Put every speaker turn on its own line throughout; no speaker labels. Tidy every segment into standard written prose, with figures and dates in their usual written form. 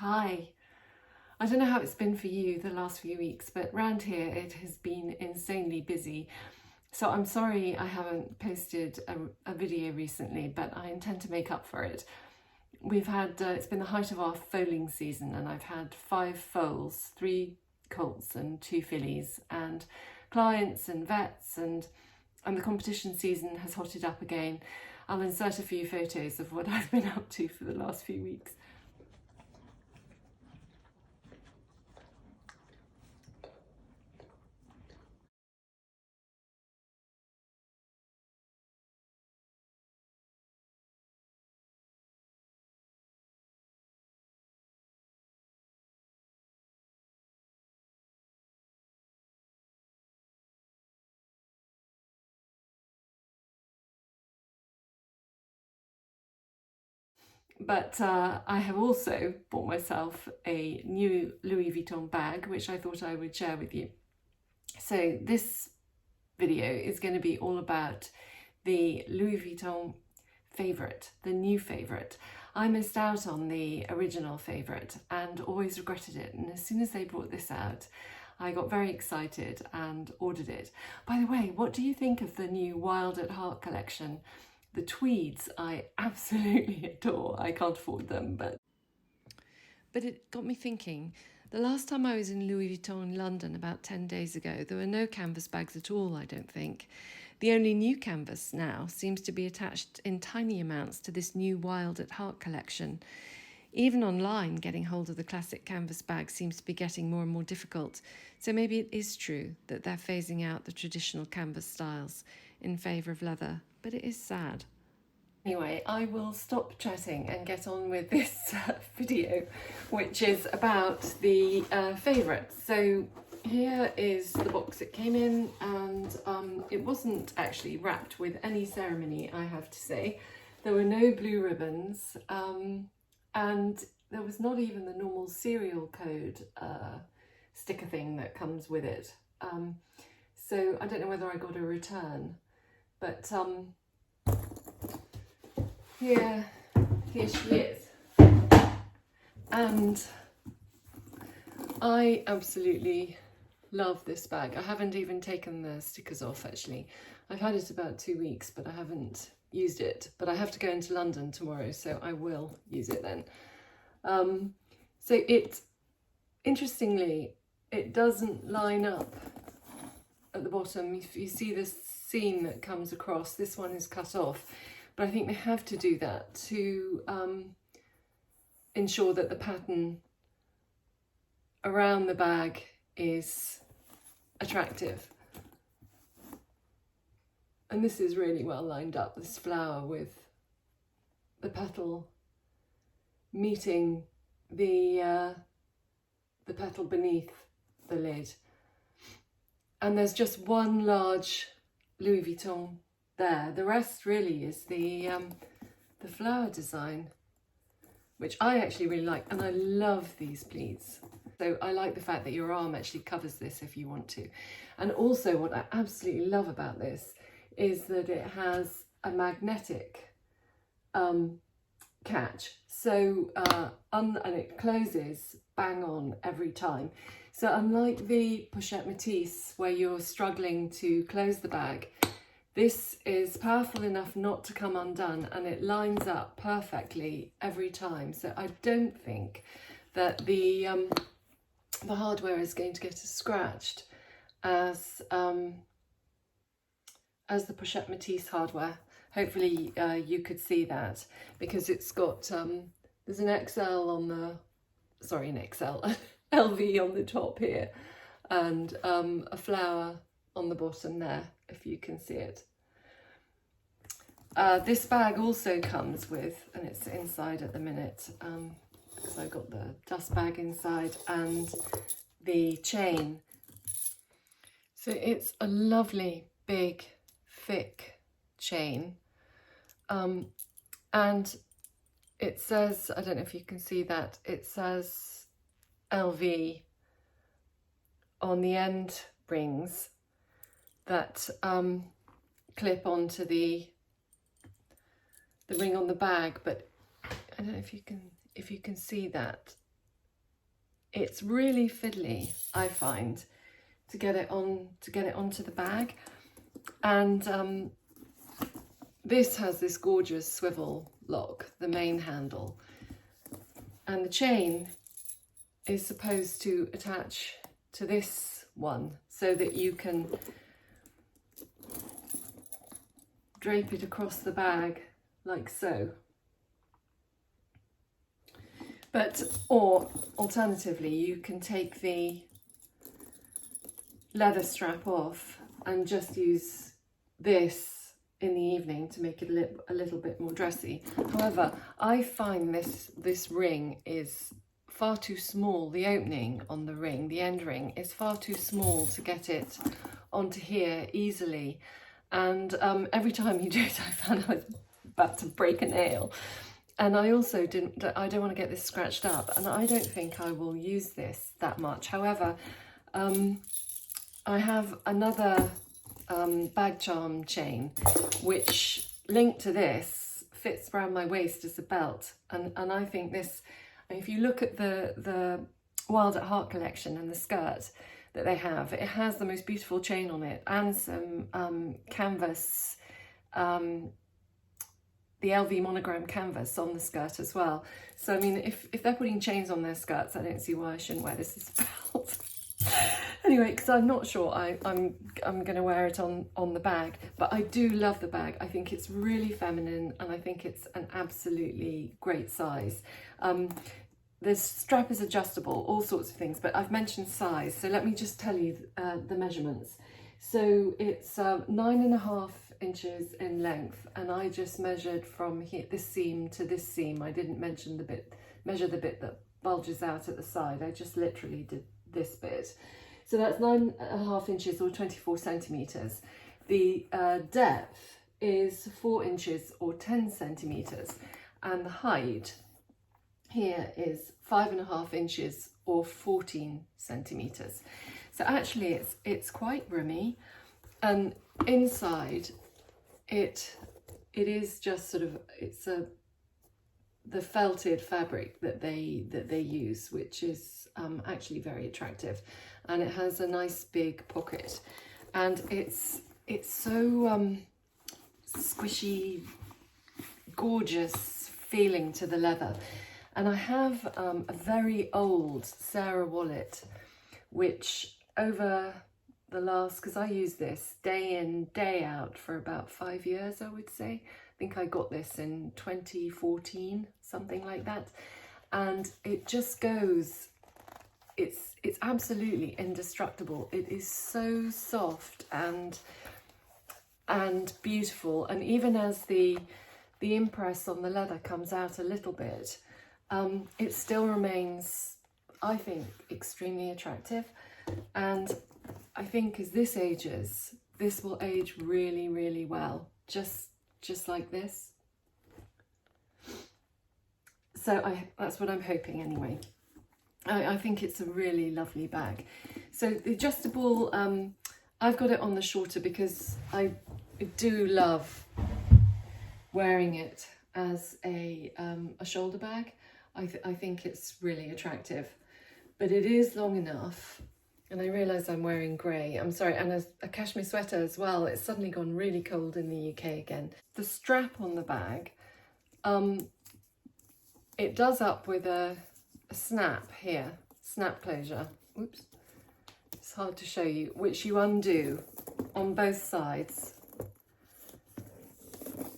Hi. I don't know how it's been for you the last few weeks, but round here it has been insanely busy. So I'm sorry I haven't posted a video recently, but I intend to make up for it. We've had, it's been the height of our foaling season, and I've had 5 foals, 3 colts and 2 fillies, and clients and vets, and the competition season has hotted up again. I'll insert a few photos of what I've been up to for the last few weeks. But I have also bought myself a new Louis Vuitton bag, which I thought I would share with you. So this video is going to be all about the Louis Vuitton favourite, the new favourite. I missed out on the original favourite and always regretted it. And as soon as they brought this out, I got very excited and ordered it. By the way, what do you think of the new Wild at Heart collection? The tweeds I absolutely adore. I can't afford them, but it got me thinking. The last time I was in Louis Vuitton in London about 10 days ago, there were no canvas bags at all, I don't think. The only new canvas now seems to be attached in tiny amounts to this new Wild at Heart collection. Even online, getting hold of the classic canvas bag seems to be getting more and more difficult. So maybe it is true that they're phasing out the traditional canvas styles in favour of leather, but it is sad. Anyway, I will stop chatting and get on with this video, which is about the favourites. So here is the box it came in, and it wasn't actually wrapped with any ceremony, I have to say. There were no blue ribbons, and there was not even the normal serial code sticker thing that comes with it. So I don't know whether I got a return, but here she is. And I absolutely love this bag. I haven't even taken the stickers off, actually. I've had it about 2 weeks, but I haven't used it. But I have to go into London tomorrow, so I will use it then. So it, interestingly, it doesn't line up at the bottom. If you see this seam that comes across, this one is cut off. But I think they have to do that to ensure that the pattern around the bag is attractive. And this is really well lined up, this flower with the petal meeting the petal beneath the lid. And there's just one large Louis Vuitton there. The rest really is the flower design, which I actually really like, and I love these pleats. So I like the fact that your arm actually covers this if you want to. And also what I absolutely love about this is that it has a magnetic catch. So and it closes bang on every time. So unlike the pochette Matisse where you're struggling to close the bag, this is powerful enough not to come undone, and it lines up perfectly every time. So I don't think that the hardware is going to get as scratched as the pochette Matisse hardware. Hopefully you could see that, because it's got there's an XL on the, sorry, an XL, LV on the top here, and a flower on the bottom there, if you can see it. This bag also comes with, and it's inside at the minute, because I got the dust bag inside and the chain. So it's a lovely, big, thick chain. And it says, I don't know if you can see that, it says LV on the end rings that clip onto the ring on the bag, but I don't know if you can see that. it's really fiddly, I find, to get it onto the bag. And this has this gorgeous swivel lock, the main handle, and the chain is supposed to attach to this one so that you can drape it across the bag like so. Or alternatively, you can take the leather strap off and just use this in the evening to make it a little bit more dressy. However, I find this ring is far too small. The opening on the ring, the end ring, is far too small to get it onto here easily. And every time you do it, I found I was about to break a nail. And I also I don't want to get this scratched up, and I don't think I will use this that much. However, I have another bag charm chain, which linked to this fits around my waist as a belt. And I think this, if you look at the Wild at Heart collection and the skirt that they have, it has the most beautiful chain on it and some canvas, the LV monogram canvas on the skirt as well. So I mean, if they're putting chains on their skirts, I don't see why I shouldn't wear this as a belt. Anyway, because I'm not sure I'm going to wear it on the bag, but I do love the bag. I think it's really feminine, and I think it's an absolutely great size. The strap is adjustable, all sorts of things, but I've mentioned size, so let me just tell you the measurements. So it's 9.5 inches in length, and I just measured from here, this seam to this seam. I didn't measure the bit that bulges out at the side. I just literally did this bit. So that's 9.5 inches or 24 centimeters. The depth is 4 inches or 10 centimeters, and the height here is 5.5 inches or 14 centimeters. So actually it's quite roomy, and inside it is just sort of, it's the felted fabric that they use, which is actually very attractive, and it has a nice big pocket, and it's so squishy, gorgeous feeling to the leather. And I have a very old Sarah wallet, which over the last, because I use this day in, day out for about 5 years, I would say. I think I got this in 2014, something like that. And it just goes, it's absolutely indestructible. It is so soft and beautiful. And even as the impress on the leather comes out a little bit, it still remains, I think, extremely attractive. And I think as this ages, this will age really, really well, just like this. So that's what I'm hoping anyway. I think it's a really lovely bag. So the adjustable, I've got it on the shorter because I do love wearing it as a shoulder bag. I think it's really attractive, but it is long enough. And I realise I'm wearing grey, I'm sorry, and a cashmere sweater as well. It's suddenly gone really cold in the UK again. The strap on the bag, it does up with a snap here, snap closure. Oops, it's hard to show you, which you undo on both sides.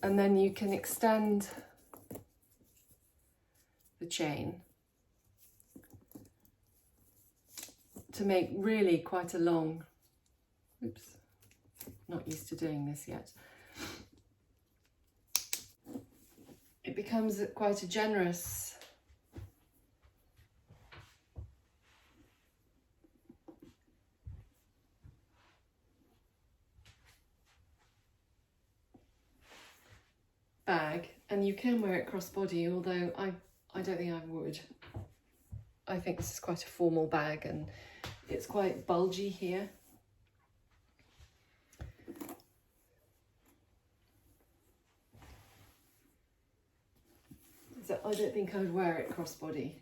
And then you can extend the chain to make really quite a long, oops, not used to doing this yet. It becomes quite a generous bag, and you can wear it crossbody, although I don't think I would. I think this is quite a formal bag, and it's quite bulgy here. So I don't think I would wear it crossbody.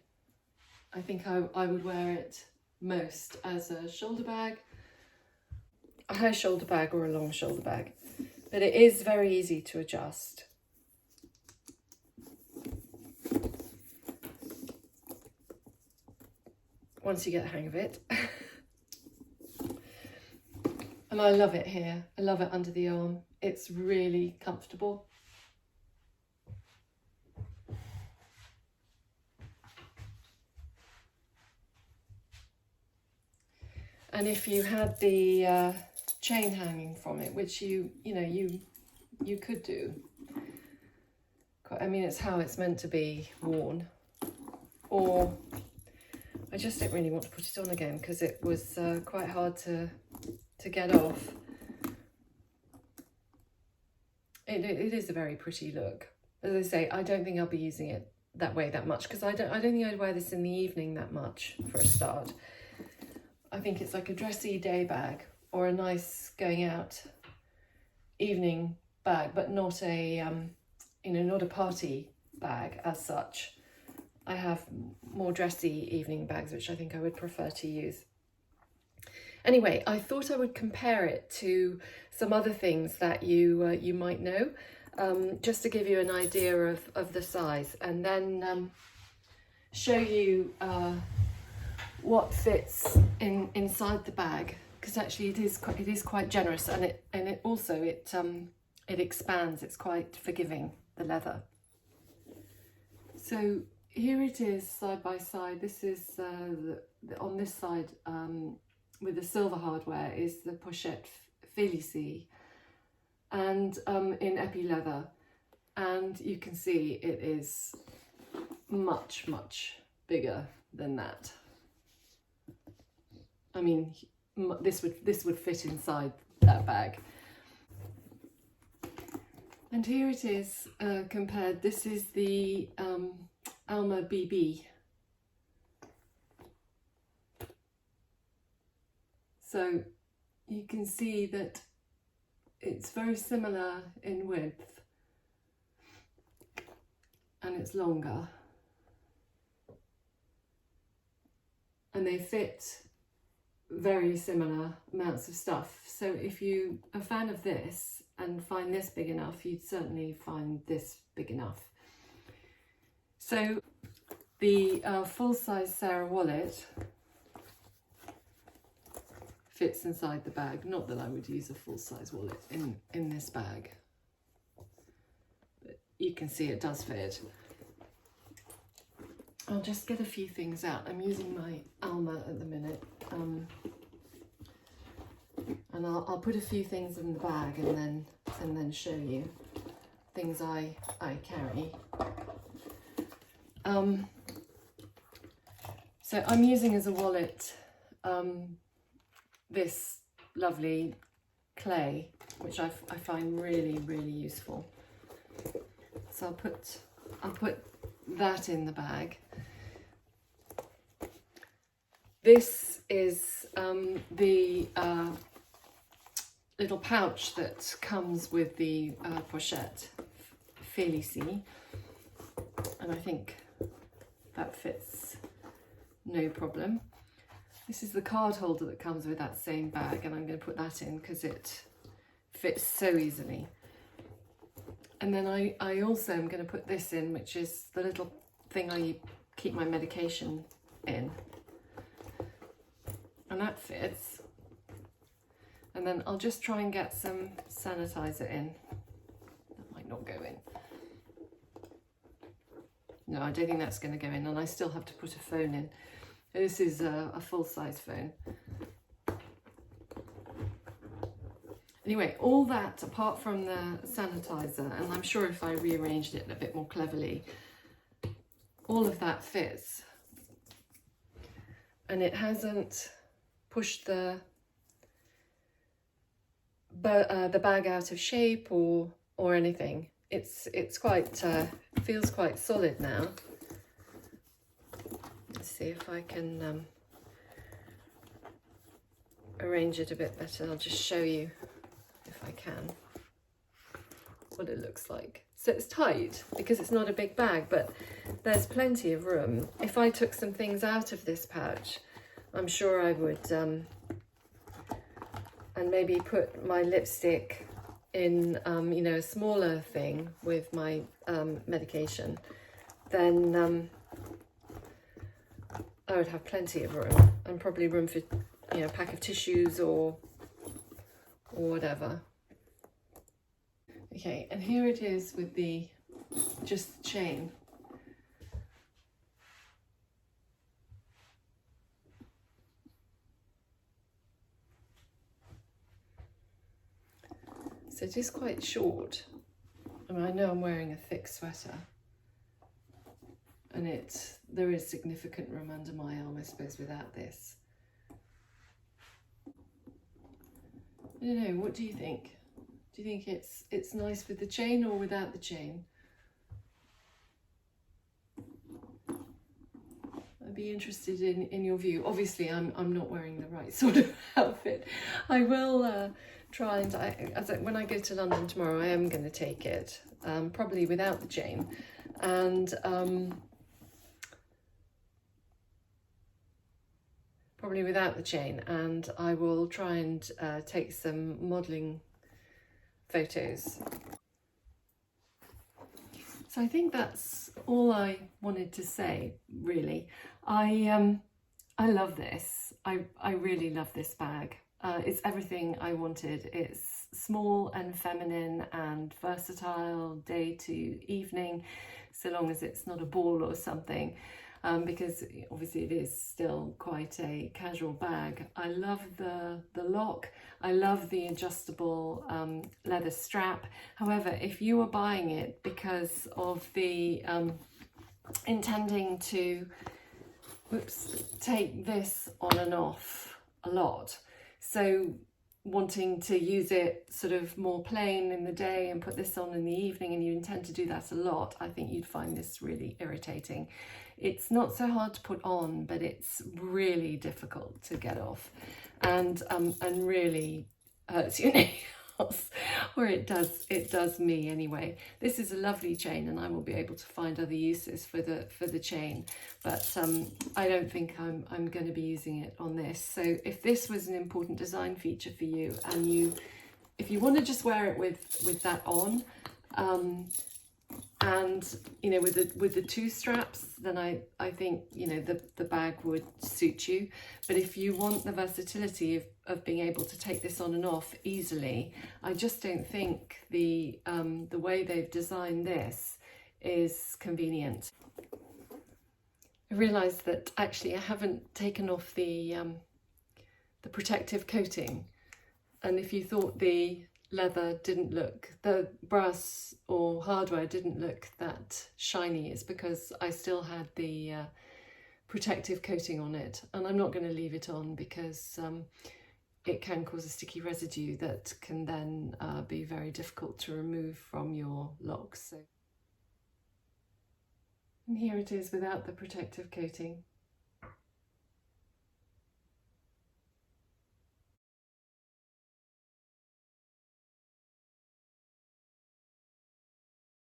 I think I would wear it most as a shoulder bag, a high shoulder bag or a long shoulder bag, but it is very easy to adjust. Once you get the hang of it. And I love it here. I love it under the arm. It's really comfortable. And if you had the chain hanging from it, which you could do. I mean, it's how it's meant to be worn. Or I just don't really want to put it on again because it was quite hard to get off. It is a very pretty look. As I say, I don't think I'll be using it that way that much because I don't think I'd wear this in the evening that much for a start. I think it's like a dressy day bag or a nice going out evening bag, but not a not a party bag as such. I have more dressy evening bags, which I think I would prefer to use. Anyway, I thought I would compare it to some other things that you might know, just to give you an idea of the size, and then show you what fits inside the bag, because actually it is quite generous, and it also expands. It's quite forgiving, the leather. So here it is side by side. This is on this side with the silver hardware is the pochette Félicie, and in epi leather, and you can see it is much bigger than that. I mean, this would fit inside that bag. And here it is compared. This is the Alma BB. So you can see that it's very similar in width and it's longer. And they fit very similar amounts of stuff. So if you are a fan of this and find this big enough, you'd certainly find this big enough. So the full-size Sarah wallet fits inside the bag. Not that I would use a full-size wallet in this bag, but you can see it does fit. I'll just get a few things out. I'm using my Alma at the minute, and I'll put a few things in the bag and then show you things I carry. So I'm using as a wallet this lovely clay, which I find really useful. So I'll put that in the bag. This is the little pouch that comes with the pochette Félicie, and I think that fits no problem. This is the card holder that comes with that same bag, and I'm going to put that in because it fits so easily. And then I also am going to put this in, which is the little thing I keep my medication in, and that fits. And then I'll just try and get some sanitizer in. That might not go in. No, I don't think that's going to go in, and I still have to put a phone in. This is a full-size phone. Anyway, all that, apart from the sanitizer, and I'm sure if I rearranged it a bit more cleverly, all of that fits. And it hasn't pushed the bag out of shape or anything. It's quite feels quite solid now. Let's see if I can arrange it a bit better. I'll just show you, if I can, what it looks like. So it's tight because it's not a big bag, but there's plenty of room. If I took some things out of this pouch, I'm sure I would, and maybe put my lipstick in, you know, a smaller thing with my medication, then I would have plenty of room, and probably room for, you know, a pack of tissues or whatever. Okay, and here it is with the just the chain. So it is quite short. I mean, I know I'm wearing a thick sweater, and there is significant room under my arm, I suppose, without this. I don't know, what do you think? Do you think it's nice with the chain or without the chain? I'd be interested in your view. Obviously, I'm not wearing the right sort of outfit. I will try and, when I go to London tomorrow, I am going to take it, probably without the chain, and probably without the chain, and I will try and take some modelling photos. So I think that's all I wanted to say, really. I love this. I really love this bag. It's everything I wanted. It's small and feminine and versatile, day to evening, so long as it's not a ball or something. Because obviously it is still quite a casual bag. I love the lock. I love the adjustable leather strap. However, if you were buying it because of the intending to take this on and off a lot, so wanting to use it sort of more plain in the day and put this on in the evening, and you intend to do that a lot, I think you'd find this really irritating. It's not so hard to put on, but it's really difficult to get off, and really hurts your nails, or it does me anyway. This is a lovely chain, and I will be able to find other uses for the chain, but I don't think I'm going to be using it on this. So if this was an important design feature for you, and if you want to just wear it with that on, and you know, with the two straps, then I think, you know, the bag would suit you. But if you want the versatility of being able to take this on and off easily, I just don't think the way they've designed this is convenient. I realised that actually I haven't taken off the protective coating, and if you thought the leather didn't look, the brass or hardware didn't look that shiny, it's because I still had the protective coating on it, and I'm not going to leave it on because it can cause a sticky residue that can then be very difficult to remove from your locks. So, and here it is without the protective coating.